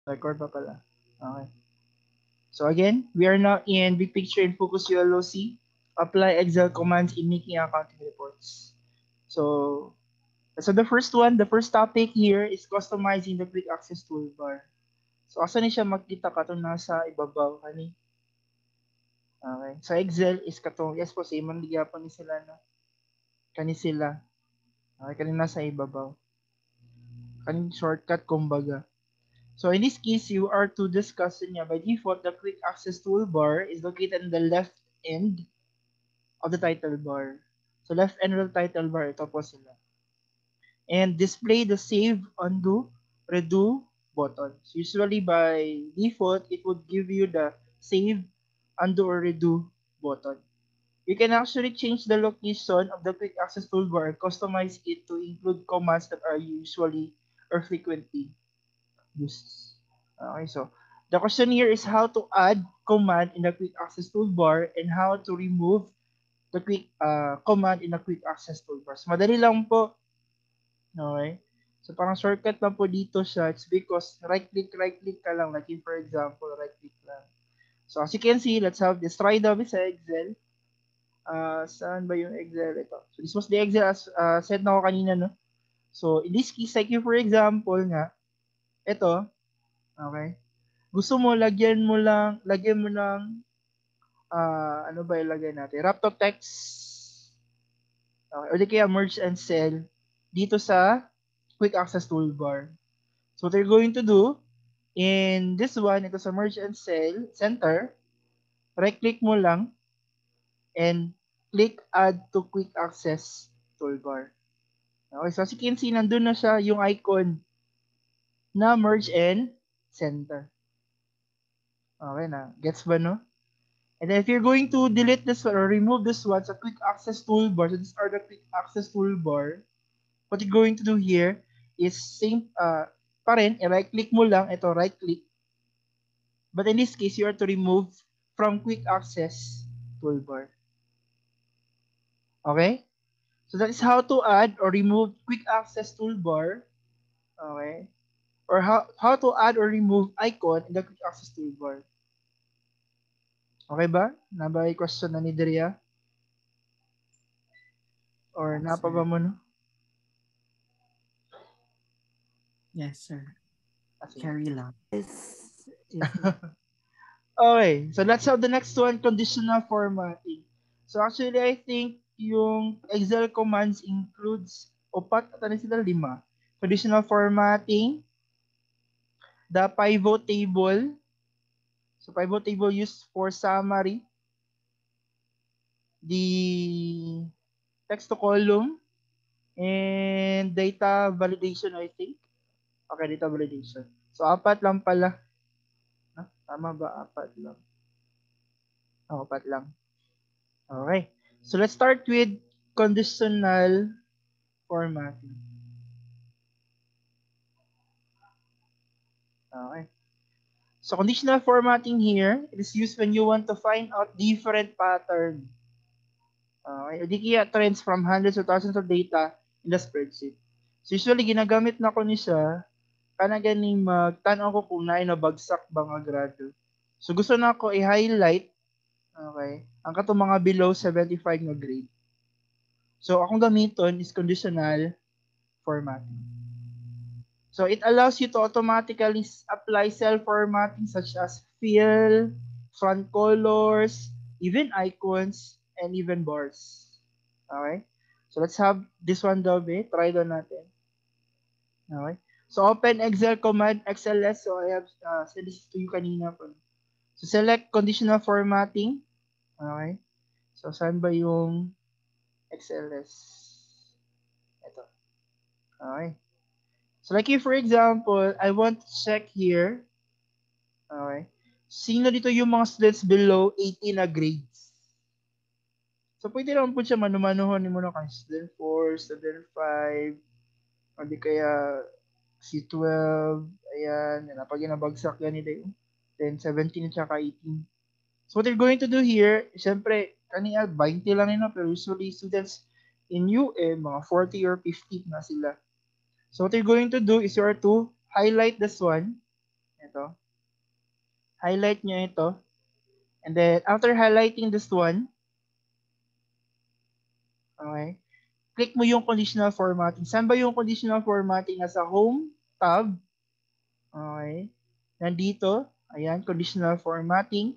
Record pa pala. Okay. So again, we are now in Big Picture in Focus ULOC. Apply Excel commands in making accounting reports. So the first one, the first topic here is customizing the quick access toolbar. So asa ni siya makita katong nasa ibabaw kani. Okay. Sa Excel is katong yes po same man gyapon ni sila no. Kani sila. Okay, kani nasa ibabaw. Kani shortcut kumbaga. So in this case, you are to discuss niya by default the quick access toolbar is located in the left end of the title bar. So left end of the title bar ito po sila. And display the save, undo, redo buttons. Usually by default, it would give you the save, undo, or redo button. You can actually change the location of the quick access toolbar and customize it to include commands that are usually or frequently used. Okay, so the question here is how to add command in the quick access toolbar and how to remove the quick command in the quick access toolbar. So madali lang po. Okay? So parang shortcut lang po dito siya. It's because right click ka lang. Like for example, right click lang. So as you can see, let's have this. Try daw sa Excel. Saan ba yung Excel? Ito. So this was the Excel as set na ko kanina, no? So in this case, like for example nga, ito, okay? Gusto mo, lagyan mo ng, ano ba ilagay natin? Wrap to text, okay? O di kaya merge and cell dito sa quick access toolbar. So what you're going to do, in this one, ito sa merge and cell center, right-click mo lang, and click add to quick access toolbar. Okay, so as you can see, nandun na siya yung icon na merge and center. Okay na. Gets ba, no? And then if you're going to delete this one or remove this one sa quick access toolbar, so these are the quick access toolbar, what you're going to do here is same, pa rin, right-click mo lang, ito, right-click. But in this case, you are to remove from quick access toolbar. Okay? So that is how to add or remove quick access toolbar. Okay? Or how to add or remove icon in the quick access toolbar. Okay ba? Nabay question na ni Dria? Or Yes, napa ba sir. mo no? Yes, sir. Ah, sige. Carry lang. Yes. Yes, sir. Okay, so let's have the next one, conditional formatting. So actually, I think yung Excel commands includes upat at ano sila lima. Conditional formatting, the pivot table. So pivot table used for summary, the text to column, and data validation, I think. Okay, data validation. So apat lang pala. Tama ba? Apat lang. Apat lang. Okay. So let's start with conditional formatting. Okay. So conditional formatting here, it is used when you want to find out different pattern. Okay. Di kaya trends from hundreds or thousands of data in the spreadsheet. So usually ginagamit na ko ni siya kana ganing magtan-aw ko kung naay nabagsak ba nga grado. So gusto na ako i-highlight, okay, ang katong mga below 75 nga grade. So akong gamiton is conditional formatting. So it allows you to automatically apply cell formatting such as fill, font colors, even icons, and even bars. Okay? So let's have this one daw, try daw natin. Okay? So open Excel command, XLS. So I have said this to you kanina po. So select conditional formatting. Okay? So saan ba yung XLS? Ito. Okay. So like if for example, I want to check here, okay, sino dito yung mga students below 80 na grades? So pwede naman po siya manumanuhan ni mo na kay student 4, student 5, o di kaya C12, ayan, yan, pag ginabagsak yan nila yung then 17 at saka 18. So what you're going to do here, syempre, kanina 20 lang yun, pero usually students in UM, mga 40 or 50 na sila. So what you're going to do is you are to highlight this one. Ito. Highlight nyo ito. And then, after highlighting this one, okay, click mo yung conditional formatting. Saan ba yung conditional formatting? Nasa home tab. Okay. Nandito. Ayan, conditional formatting.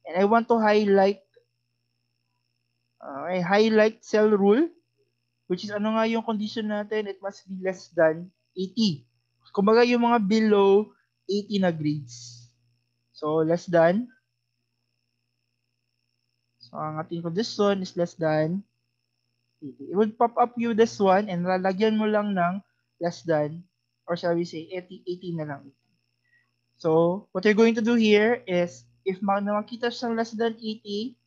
And I want to highlight highlight cell rule, which is ano nga yung condition natin? It must be less than 80. Kumbaga yung mga below 80 na grades. So, less than. So, ang ating condition is less than 80. It would pop up you this one and lalagyan mo lang ng less than, or shall we say, 80 na lang. So, what you're going to do here is, if makita siyang less than 80,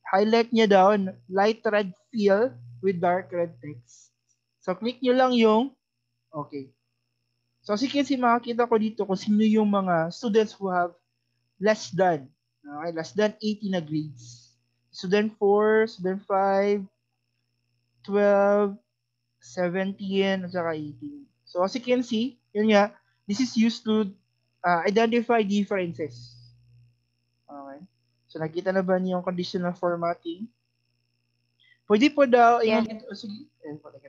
highlight niya down, light red fill with dark red text. So, click nyo lang yung, okay. So, as you can see, makikita ko dito kung sino yung mga students who have less than, okay, less than 80 na grades. Student 4, student 5, 12, 17, at saka 18. So, as you can see, yun nga, this is used to identify differences. Okay. So, nakita na ba niyo yung conditional formatting? Pwede po daw, Yes. sige,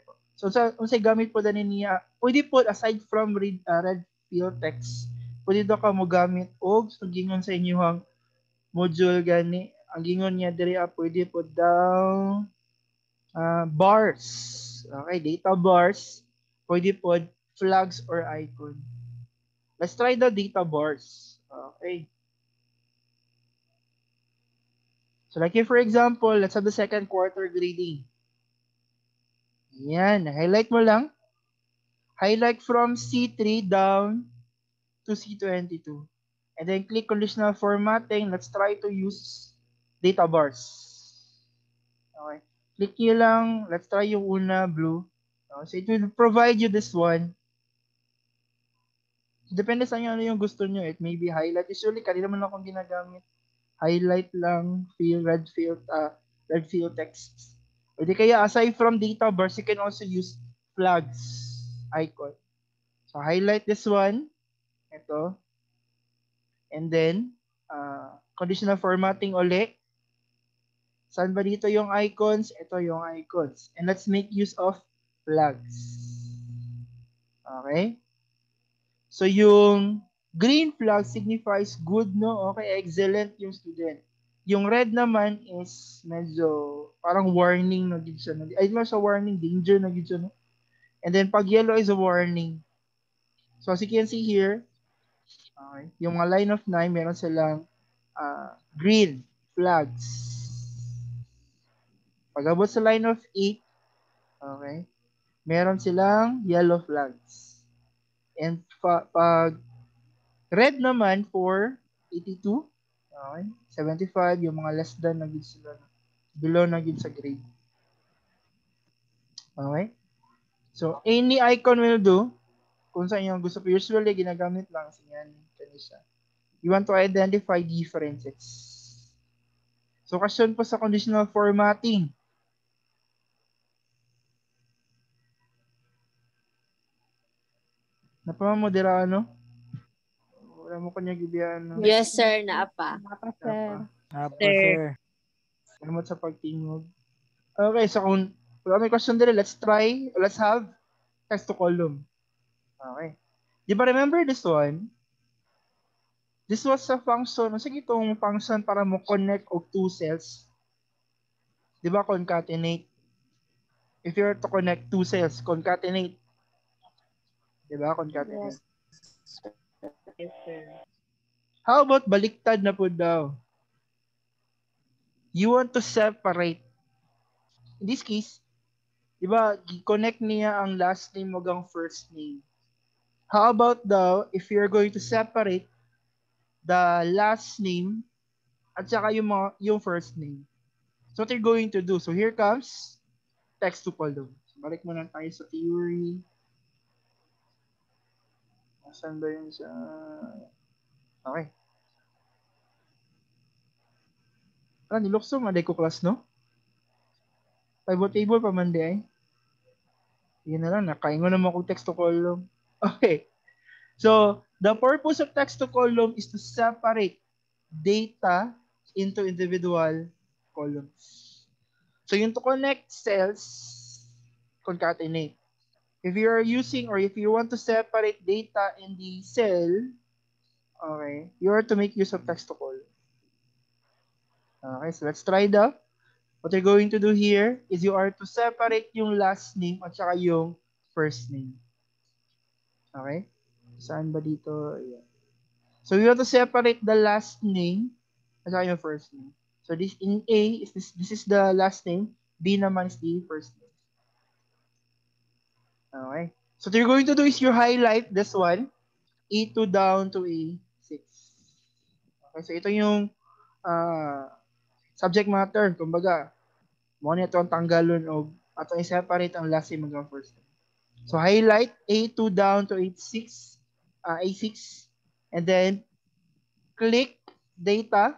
po. So, unsay gamit po dani niya, pwede po, aside from red fill text, pwede daw ka mo gamit o so, gingon sa inyong module gani, ang gingon niya diri pwede po daw bars. Okay, data bars. Pwede po flags or icon. Let's try the data bars. Okay. So like for example, let's have the second quarter grading. Yan, highlight mo lang. Highlight from C3 down to C22. And then click conditional formatting. Let's try to use data bars. Okay. Click nyo lang. Let's try yung una, blue. So it will provide you this one. Depende sa inyo ano yung gusto nyo. It may be highlight. Usually, kanina man akong ginagamit. Highlight lang, red fill text. O di kaya, aside from data bars, you can also use flags icon. So, highlight this one. Ito. And then, conditional formatting ulit. Saan ba dito yung icons? Ito yung icons. And let's make use of flags. Okay? So, yung green flag signifies good, no? Okay, excellent yung student. Yung red naman is medyo parang warning na gid siya. Ay, mo sa warning, danger na gid siya, no? And then, pag yellow is a warning. So, as you can see here, okay, yung mga line of 9, meron silang green flags. Pag abot sa line of 8, okay, meron silang yellow flags. And pag red naman for 82, okay, 75, yung mga less than na gid sila, below na gid sa grade. Okay? So, any icon will do. Kung saan yung gusto po, usually ginagamit lang sa yan kanisa. You want to identify differences. So, question po sa conditional formatting. Napamamodera, ano? Wala mo kanya gibiyan, no? Yes, sir. Naapa. Napa, sir. Apo, sir. Salamat sa pagtingog. Okay, so kung wala may question din, let's have text to column. Okay. Di ba remember this one? This was a function. Sige itong function para mo connect og two cells. Di ba concatenate? If you're to connect two cells, concatenate. Di ba concatenate? Yes, sir. How about baliktad na po daw? You want to separate. In this case, di ba, connect niya ang last name mo ang first name. How about daw, if you're going to separate the last name at saka yung first name. So what you're going to do. So here comes text to column. So, balik muna tayo sa theory. Saan ba yun sa... Okay. Nilukso nga ko class, no? Pivot table pa man di ay. Yun na lang, nakaingon naman kong text to column. Okay. So, the purpose of text to column is to separate data into individual columns. So, yung to connect cells, concatenate. If you are using or if you want to separate data in the cell, okay, you are to make use of text to column. Okay, so let's try that. What you're going to do here is you are to separate yung last name at saka yung first name. Okay? Saan ba dito? Ayan. So you have to separate the last name at saka yung first name. So this in A is this is the last name, B naman is the first name. Okay? So what you're going to do is you highlight this one, A2 down to A6. Okay, so ito yung subject matter, kumbaga, mo na ito ang tanggalon o atong i-separate ang last name hanggang first name. So highlight A2 down to A6, A6, and then click data.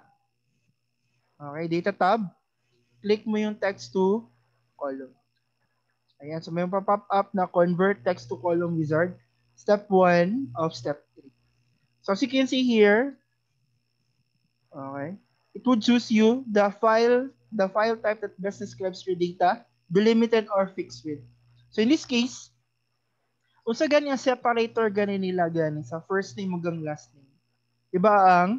Okay, data tab. Click mo yung text to column. Ayan, so may pop up na convert text to column wizard. Step 1 of step 3. So as you can see here, okay, it would choose you the file type that best describes your data, delimited or fixed width. So in this case, unsa gani ang separator gani nila gani sa first name hanggang last name. Iba ang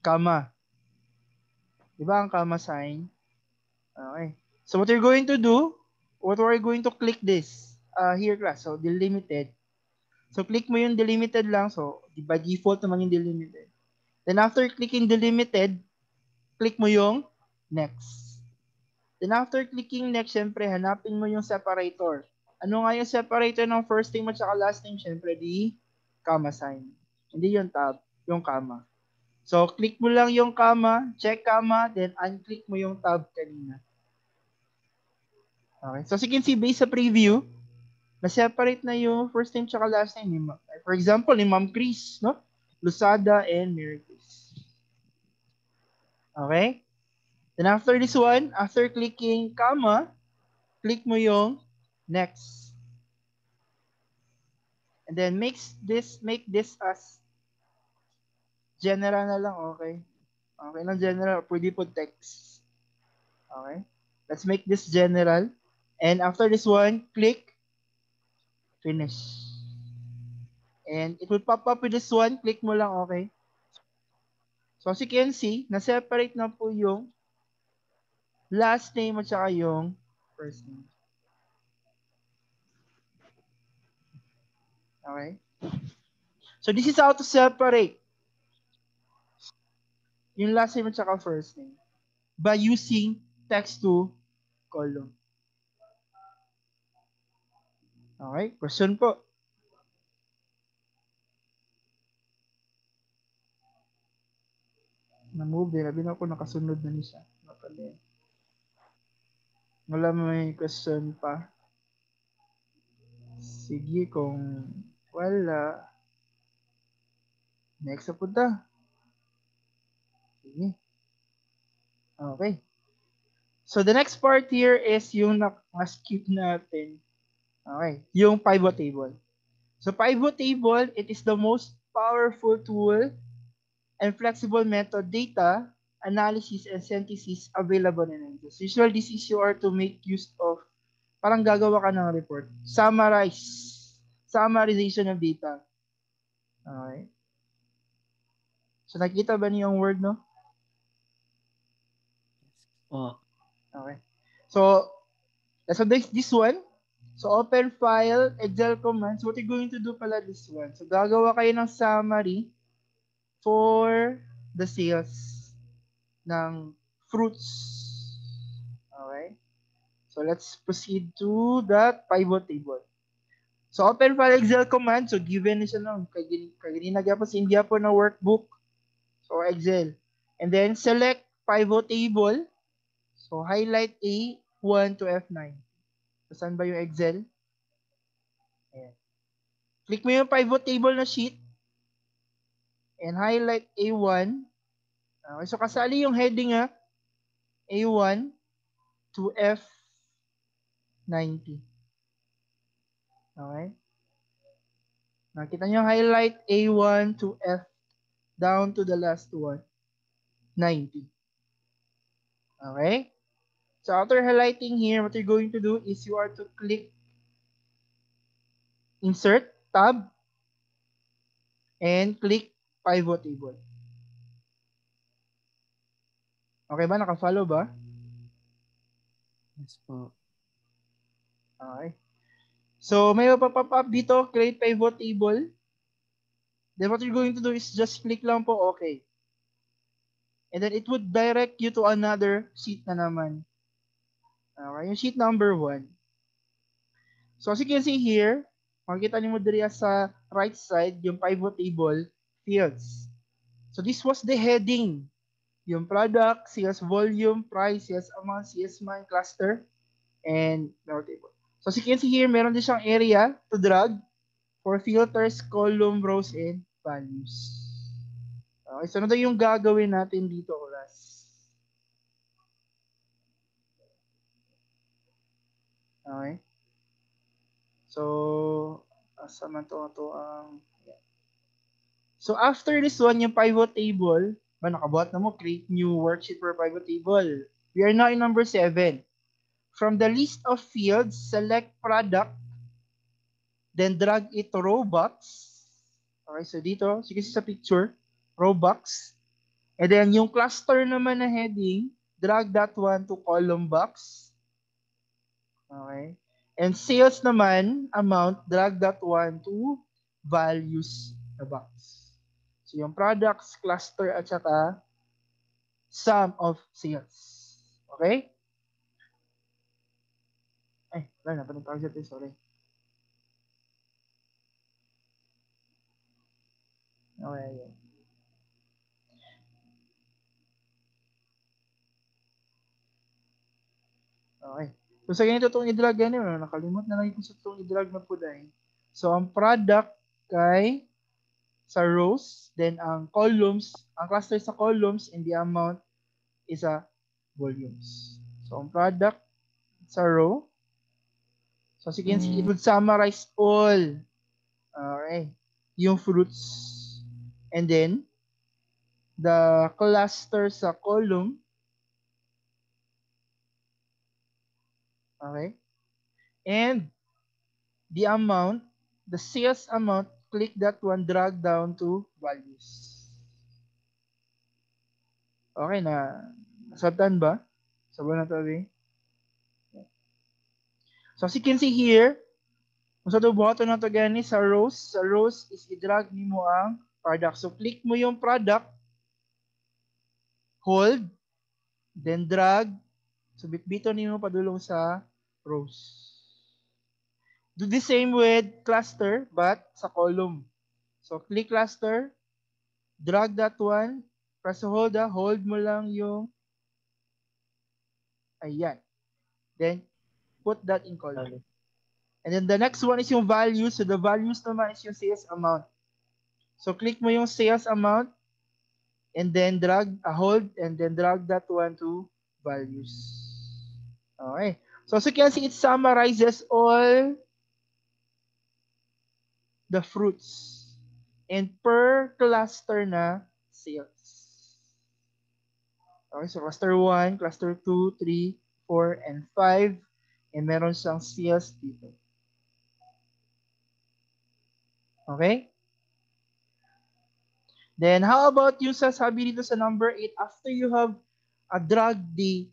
comma. Iba ang comma sign. Okay. So what you're going to do, what we're going to click this here class. So delimited. So click mo yung delimited lang. So by default naman yung delimited. Then after clicking delimited, click mo yung next. Then after clicking next, syempre hanapin mo yung separator. Ano nga yung separator ng first name at saka last name? Syempre di comma sign. Hindi yung tab, yung comma. So click mo lang yung comma, check comma, then unclick mo yung tab kanina. Okay. So as you can see, based sa preview, na-separate na yung first name tsaka last name ni Ma'am. For example, ni Ma'am Chris, no? Lusada and Mary Chris. Okay? Then after this one, after clicking comma, click mo yung next. And then make this as general na lang, okay? Okay lang general, pwede po text. Okay? Let's make this general. And after this one, click finish. And it will pop up with this one. Click mo lang, okay? So as you can see, na-separate na po yung last name at saka yung first name. Okay? So this is how to separate yung last name at saka first name by using text to column. Okay? Question po. Na-move din. Labi na ako nakasunod na niya. Wala may question pa. Sige, kung wala, next na punta. Sige. Okay. So the next part here is yung na-skip natin. Okay. Yung pivot table. So pivot table, it is the most powerful tool and flexible method data analysis and synthesis available in Excel. Usually, this is you are to make use of, parang gagawa ka ng report. Summarization of data. Okay. So nakita ba niyo yung word, no? Oh. Okay. So, so this one. So open file, Excel commands. What you're going to do pala this one. So gagawa kayo ng summary for the sales ng fruits. Okay. So let's proceed to that pivot table. So open file Excel command. So given siya lang. Kaganina po sa India po na workbook. So Excel. And then select pivot table. So highlight A1 to F9. So saan ba yung Excel? Ayan. Click mo yung pivot table na sheet. And highlight A1. Okay, so kasali yung heading A1 to F90. Okay? Nakita nyo, highlight A1 to F down to the last one, 90. Okay? So after highlighting here, what you're going to do is you are to click Insert, Tab, and click Pivot Table. Okay ba? Naka-follow ba? Yes po. Okay. So may pop up dito, create pivot table. Then what you're going to do is just click lang po okay. And then it would direct you to another sheet na naman. Okay, yung sheet number 1. So as you can see here, makikita niyo mo diri sa right side yung pivot table fields. So this was the heading. Yung product, sales volume, price, sales amount, sales month, cluster, and pivot table. So as you can see here, meron din siyang area to drag for filters, column, rows, and values. Okay, so ano daw yung gagawin natin dito, class? Okay. So, asa man to ang... So, after this one, yung pivot table, nakabuhat na mo, create new worksheet for pivot table. We are now in number 7. From the list of fields, select product, then drag it to row box. Okay, so dito, sige sa picture, row box. And then yung cluster naman na heading, drag that one to column box. Okay. And sales naman, amount, drag that one to values na box. So yung products, cluster, at saka sum of sales. Okay? Ay, wala na, panitawag natin, sorry. Okay, ayan. Okay. So sa ganito itong i-drag yan, nakalimot na lang kung sa itong i-drag na po dahil. So ang product kay sa rows, then ang columns, ang cluster sa columns, and the amount is a volumes. So ang product sa row, so as you can see, it would summarize all, okay, yung fruits. And then, the cluster sa column, okay, and the amount, the sales amount, click that one, drag down to values. Okay na, nasabtan ba? Sabaw na tabi. So as you can see here, kung sa buhaton na to gani sa rows is i-drag nimo ang product. So click mo yung product, hold, then drag, so bitbito nimo padulong sa rows. Do the same with cluster but sa column. So click cluster, drag that one, press hold, hold mo lang yung ayan. Then put that in column. And then the next one is yung values. So the values naman is yung sales amount. So click mo yung sales amount and then drag, hold, and then drag that one to values. Okay. So as you can see, it summarizes all the fruits and per cluster na sales. Okay, so cluster 1, cluster 2, 3, 4, and 5. And meron siyang sales dito. Okay? Then, how about yung sasabi dito sa number 8, after you have drag the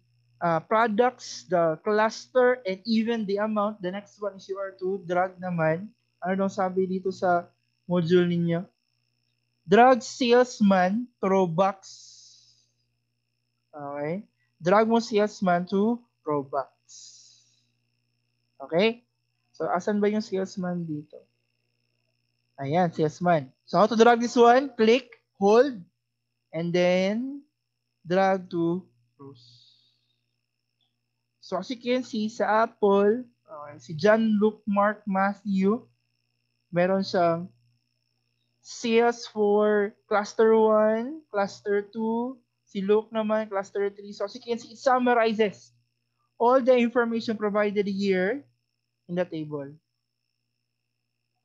products, the cluster, and even the amount, the next one is you are to drag naman. Ano daw sabi dito sa module ninyo? Drag salesman to row box. Okay? Drag mo salesman to row box. Okay? So, asan ba yung salesman dito? Ayan, salesman. So, how to drag this one? Click, hold, and then drag to rows. So as you can see sa Apple, si John, Luke, Mark, Matthew, meron siyang sales for cluster 1, cluster 2, si Luke naman, cluster 3. So as you can see, it summarizes all the information provided here in the table.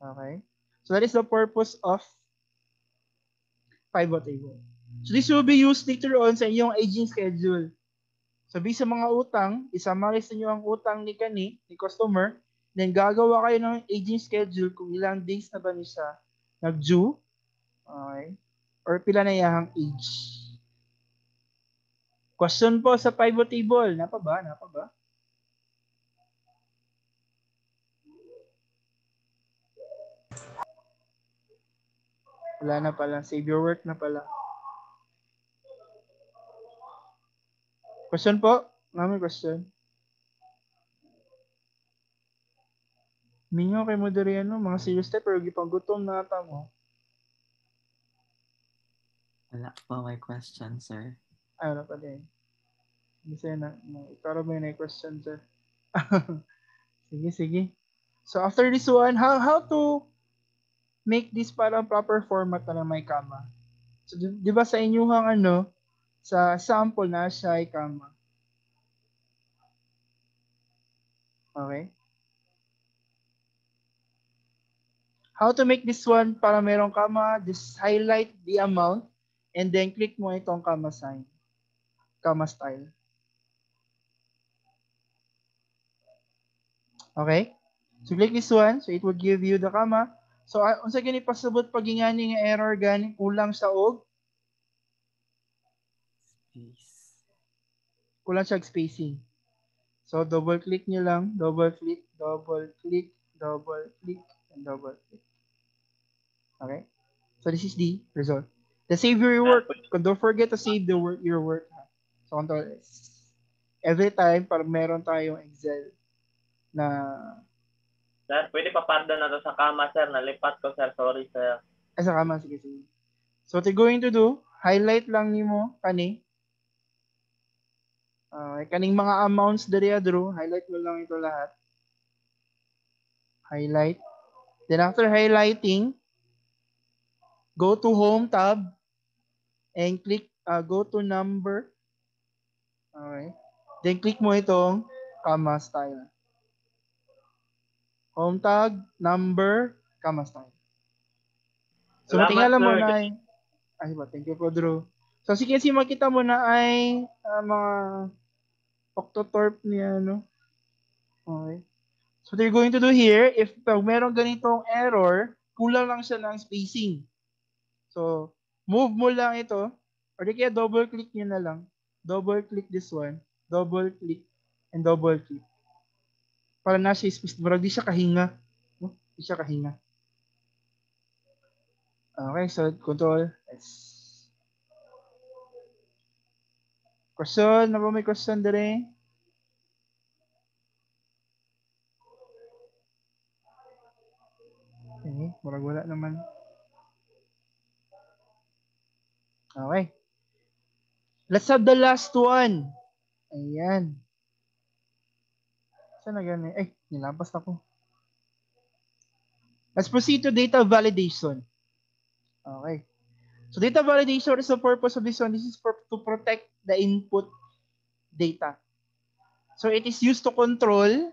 Okay? So that is the purpose of pivot table. So this will be used later on sa iyong aging schedule. Sabi sa mga utang, isamaris niyo ang utang ni customer, then gagawa kayo ng aging schedule kung ilang days na ba niya nag-due, okay, or pila na iyang age. Question po sa pivot table, napa ba? Wala na pala, save your work na pala. Question po? May question? Minyo kay mo diri mga serious step pero gipanggutom na ata mo. Wala pa may question, sir. Ay, wala pa din. Sige na, ikaw may question, sir. Sige. So after this one, how to make this parang proper format na may kama. So di ba sa inyong sa sample na siya ay kama. Okay? How to make this one para merong kama, just highlight the amount and then click mo itong kama sign. Kama style. Okay? So click this one, so it will give you the kama. So unsa gani pasabot pag ingani nga error gani kulang sa og Space. kulang siya spacing. So double click niyo lang, double click, and double click. Okay? So this is the result. The save your work. Don't forget to save your work. So Control S. Every time para meron tayong Excel na Sir, pwede pa pardo na to sa kama, sir. Nalipat ko, sir. Sorry, sir. sa kama, sige. So what you're going to do, highlight lang nimo kani. Kaning mga amounts diri adro, highlight mo lang ito lahat. Highlight. Then after highlighting, go to Home tab and click go to Number. Okay. Then click mo itong comma style. Home tag, Number, comma style. So tingala mo na ay thank you po, Drew. So sige, makita mo na ay mga octothorpe niya, no? Okay. So what you're going to do here, if meron ganitong error, kulang lang siya ng spacing. So, move mo lang ito, or di kaya double click nyo na lang. Double click this one, double click, and double click. Para na siya space, marag di siya kahinga. No? Di siya kahinga. Okay, so Control S. Question? Ano ba may question dire? Okay, marag wala naman. Okay. Let's have the last one. Ayan. Saan na gani? Ay, nilabas ako. Let's proceed to data validation. Okay. So data validation is the purpose of this one. This is to protect the input data. So it is used to control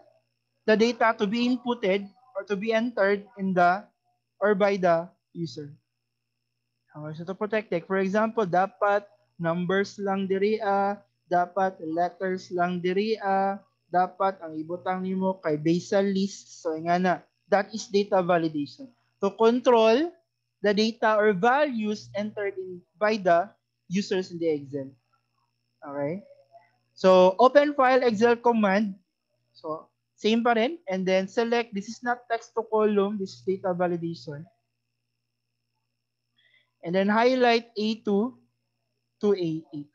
the data to be inputted or to be entered in the or by the user. Okay, so to protect it, for example, dapat numbers lang diri dapat letters lang diri dapat ang ibutang nimo kay basal list. So nga na, that is data validation. To control the data or values entered in by the users in the Excel. Okay? So open file Excel command. So same pa rin. And then select, this is not text to column, this is data validation. And then highlight A2 to A8.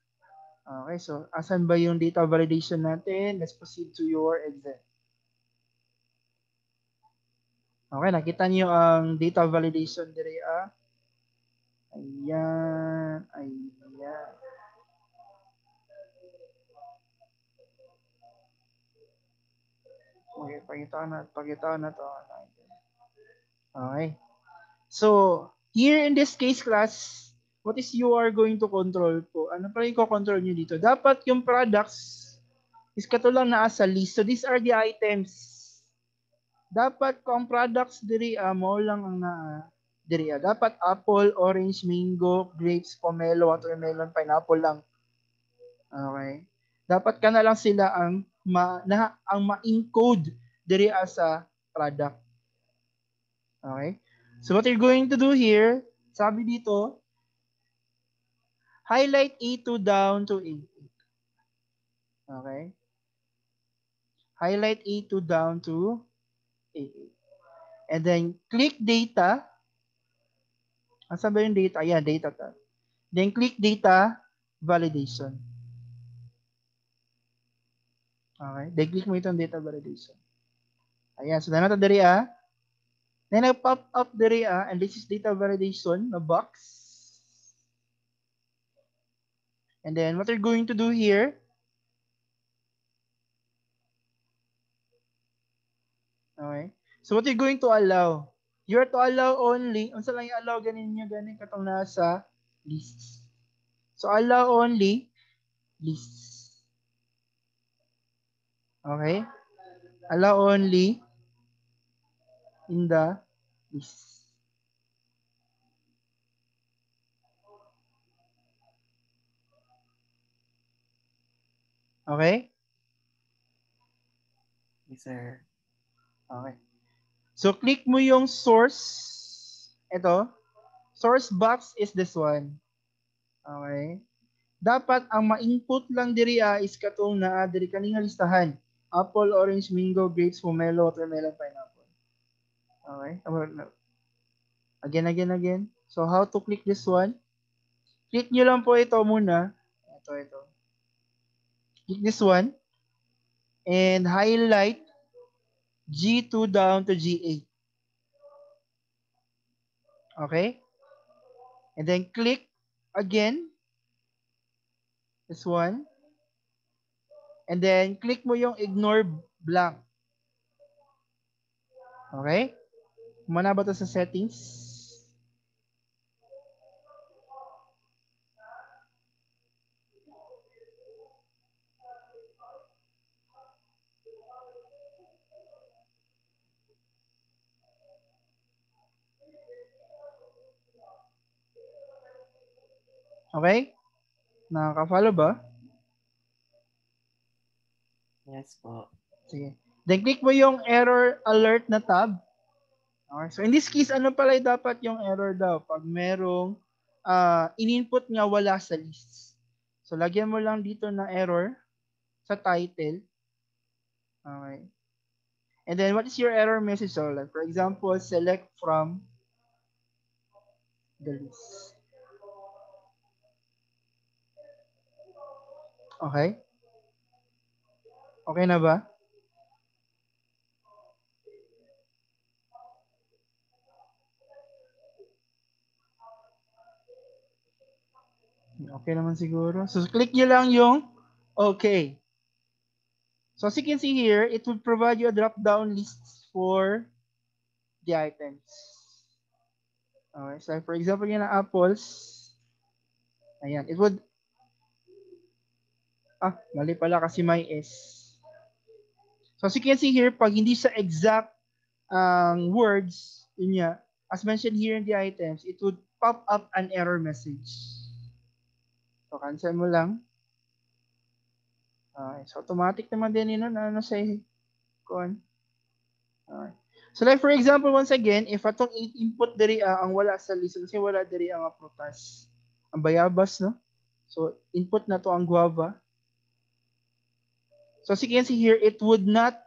Okay, so asan ba yung data validation natin? Let's proceed to your Excel. Okay, nakita niyo ang data validation dire Ayan. Okay, pakita na to. Okay. So, here in this case class, what is you are going to control po? Ano pa yung control nyo dito? Dapat yung products is katulang na sa list. So, these are the items dapat kung products diri mao lang ang diri dapat apple, orange, mango, grapes, pomelo, watermelon, pineapple lang. Okay? Dapat ka na lang sila ang ang ma-encode diri sa product. Okay? So what you're going to do here, sabi dito, highlight A2 down to A8. Okay? Highlight A2 down to A8. And then click data. Asa ba yung data? Ayan, data tab. Then click data validation. Okay? Then click mo itong data validation. Ayan, so na diri Then nag-pop up diri and this is data validation na box. And then what you're going to do here, okay? So what you're going to allow, you're to allow only, unsa lang i-allow ganin niya ganin katong nasa lists. So allow only lists. Okay? Allow only in the list. Okay? Yes, sir. Okay. So click mo yung source. Ito. Source box is this one. Okay? Dapat ang ma-input lang diri is katong naa diri kaning listahan. Apple, orange, mango, grapes, pomelo, watermelon, pineapple. Okay? Again. So how to click this one? Click nyo lang po ito muna. Ito. Click this one and highlight G2 down to G8. Okay? And then click again this one. And then click mo yung ignore blank. Okay? Kumana ba ito sa settings? Okay? Nakaka-follow ba? Yes po. Sige. Then click mo yung error alert na tab. Okay. So in this case, ano pala dapat yung error daw? Pag merong in-input nga wala sa list. So lagyan mo lang dito na error sa title. Okay. And then what is your error message? So like, for example, select from the list. Okay? Okay na ba? Okay naman siguro. So click nyo lang yung okay. So as you can see here, it will provide you a drop-down list for the items. Okay, so for example, yun ang apples. Ayan, it would, mali pala kasi may S. So as you can see here, pag hindi sa exact words, yun nga, as mentioned here in the items, it would pop up an error message. So cancel mo lang. Okay, so automatic naman din yun na ano sa kuan. Okay. So like for example, once again, if atong input diri ang wala sa list, kasi wala diri ang prutas, ang bayabas, no? So input na to ang guava. So as you can see here, it would not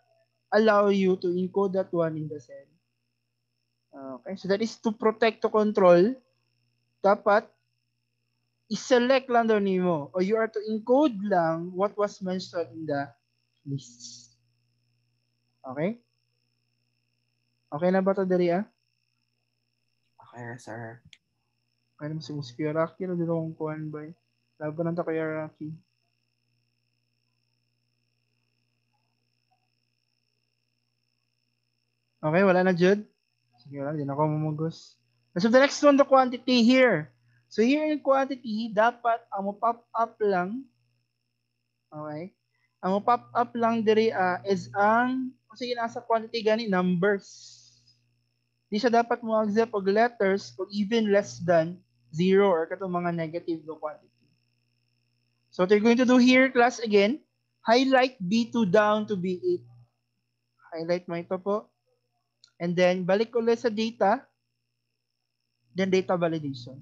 allow you to encode that one in the cell. Okay, so that is to protect, to control. Dapat i-select lang daw nimo or you are to encode lang what was mentioned in the lists. Okay? Okay na ba ito dali Okay, sir. Okay naman si Hierarchy na dito kung kuhan ba laban ng kay Hierarchy. Okay, wala na Jude? Sige lang, din ako mamugos. So the next one, the quantity here. So here in quantity, dapat ang mo-pop up lang, okay? Ang mo-pop up lang diri is ang Kasi yun nasa quantity gani, numbers. Di siya dapat mo accept og letters o even less than 0 or katong mga negative no quantity. So what you're going to do here, class, again, highlight B2 down to B8. Highlight mo ito po. And then, balik ulit sa data. Then, data validation.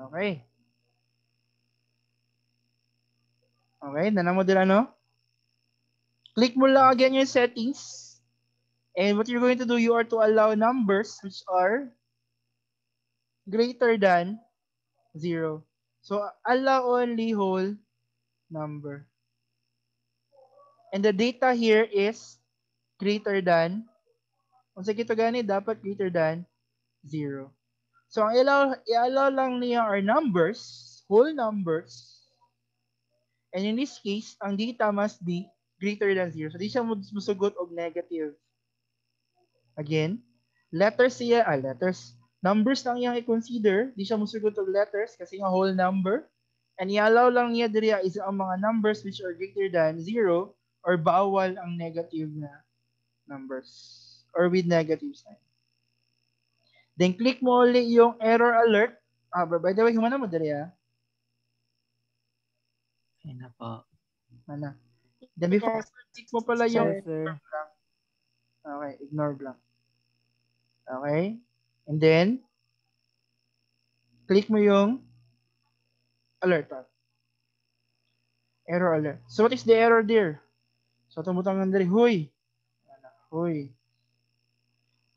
Okay. Okay, nanamo din ano? Click mo lang again yung settings. And what you're going to do, you are to allow numbers which are greater than 0. So, allow only whole number. And the data here is greater than, kung sa kito gani, dapat greater than 0. So, ang i-allow lang niya are numbers, whole numbers. And in this case, ang data must be greater than 0. So, di siya musugot og negative. Again, letters. Numbers lang iyang i-consider. Di siya musugot og letters kasi nga whole number. And i-allow lang niya diriya is ang mga numbers which are greater than 0 or bawal ang negative na numbers or with negative sign. Then click mo ulit yung error alert. By the way, humana mo diriya. Ayun na po. Mana. Then before, click mo pala yung Sir. okay, ignore blank. Okay? And then, click mo yung alert. Error alert. So what is the error there? So tumutang nandari, huy. Huy.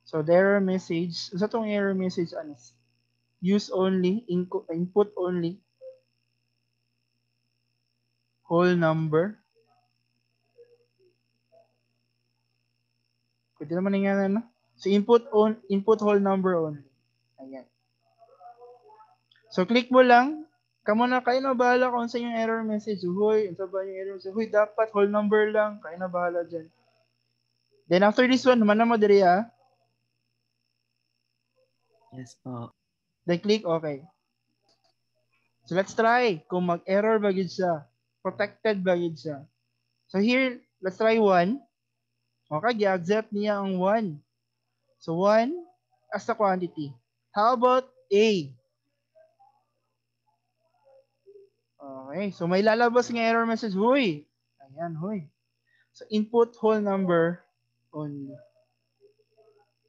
So the error message, sa tong error message, ano? Use only, input only, whole number. Pwede naman nga na. So input whole number only. Ayan. So click mo lang. Kamo na kayo na bahala kung sa yung error message. Huy, ito ba yung error message? Huy, dapat whole number lang. Kayo na bahala dyan. Then after this one, naman na mo diri Yes po. Then click okay. So let's try kung mag-error ba yun siya. Protected ba yun siya. So here, let's try 1. Okay, i-accept niya ang 1. So 1 as the quantity. How about A? Okay, so may lalabas ng error message. Huy! Ayan, huy. So input whole number only.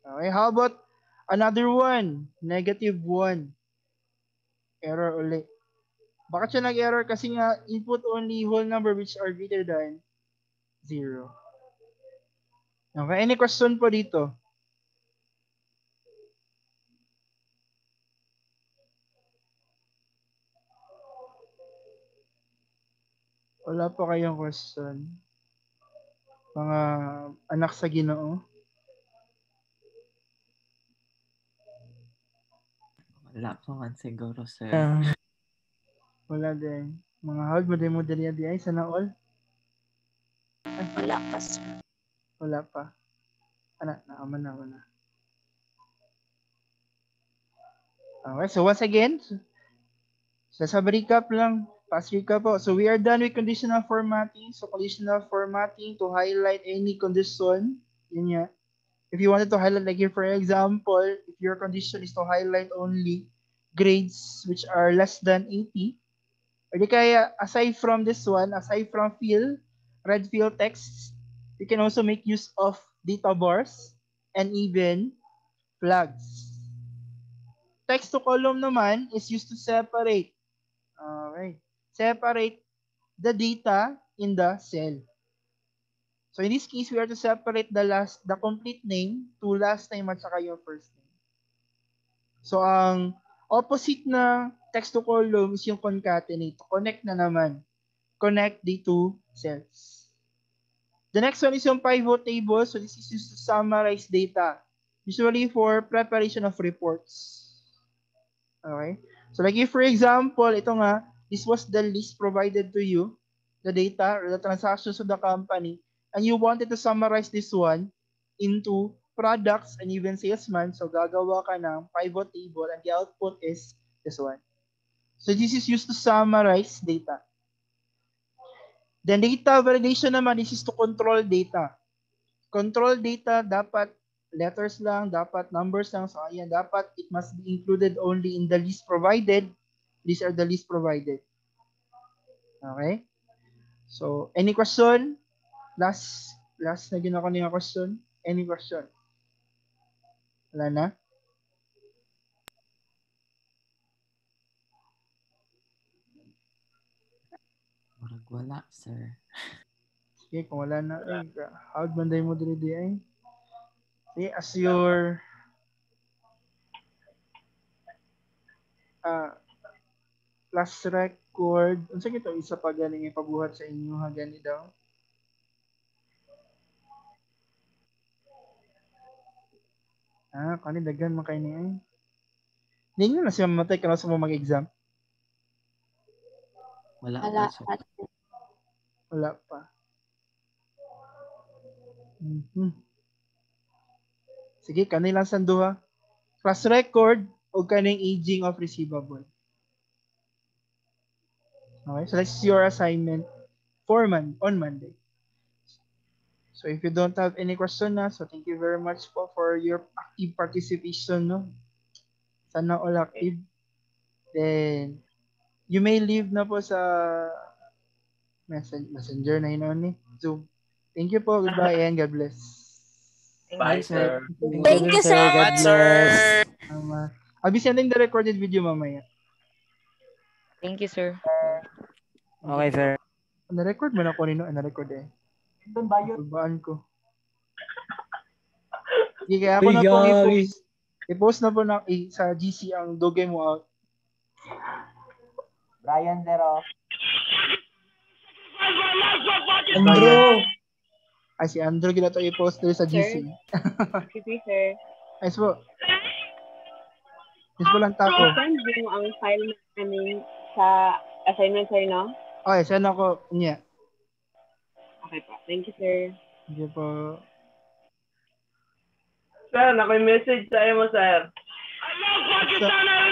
Okay, how about another one? Negative 1. Error ulit. Bakit siya nag-error? Kasi nga input only whole number which are greater than 0. Okay, any question po dito? Wala po kayong question? Mga anak sa Ginoo? Wala po man siguro, sir. Wala din. Mga hold mo din di ay sana all? Wala pa, sir. Wala pa. Naaman na. Okay, so once again, so sa recap lang, fast recap po. So we are done with conditional formatting. So conditional formatting to highlight any condition. Yun nga. If you wanted to highlight, like here for example, if your condition is to highlight only grades which are less than 80, or di kaya aside from this one, aside from red fill text, you can also make use of data bars and even flags. Text to column naman is used to separate. Okay. Separate the data in the cell. So in this case, we are to separate the complete name to last name at saka yung first name. So ang opposite na text to column is yung concatenate. Connect na naman. Connect the two cells. The next one is yung pivot table. So this is used to summarize data. Usually for preparation of reports. Okay? So like if for example, ito nga, this was the list provided to you, the data or the transactions of the company, and you wanted to summarize this one into products and even salesman, so gagawa ka ng pivot table and the output is this one. So this is used to summarize data. Then data validation naman, this is to control data. Control data, dapat letters lang, dapat numbers lang. So ayan, dapat it must be included only in the list provided. These are the list provided. Okay? So, any question? Last na ginawa ko na yung question. Any question? Wala na? Murag wala, sir. Sige, kung wala na, ay, how'd banday mo dili di ay? Sige, as your class record, unsa gito isa pa ganing ipabuhat sa inyo ha gani daw? Kani daghan man kay ni ay. Ninyo na siya mamatay kana sa mo mag-exam. Wala Wala. pa, sir. Wala pa. Sige, kanilang sanduha. Class record o kaning aging of receivable. Okay, so that's your assignment on Monday. So if you don't have any question na, so thank you very much po for your active participation, no? Sana all active. Then, you may leave na po sa messenger na yun, ni Zoom. Thank you po. Goodbye and God bless. Bye, sir. Thank you, sir. Salamat, sir. I'll be sending the recorded video mamaya. Thank you, sir. Okay, sir. Na-record mo na ko nino? Na-record eh. Tubaan ko. Sige, kaya ako na po i-post. I-post na po na, sa GC ang Dogay Mo Out. Brian Zero. Andrew! Ay, si Andrew gina to i-post dito sa GC. Sige, sir. Ayos po. Ayos po lang tako. Send mo ang file namin sa assignment, sir, no? Okay, send ako niya. Okay po. Thank you, sir. Thank you po. Sir, nakoy message sa mo, sir. Sa-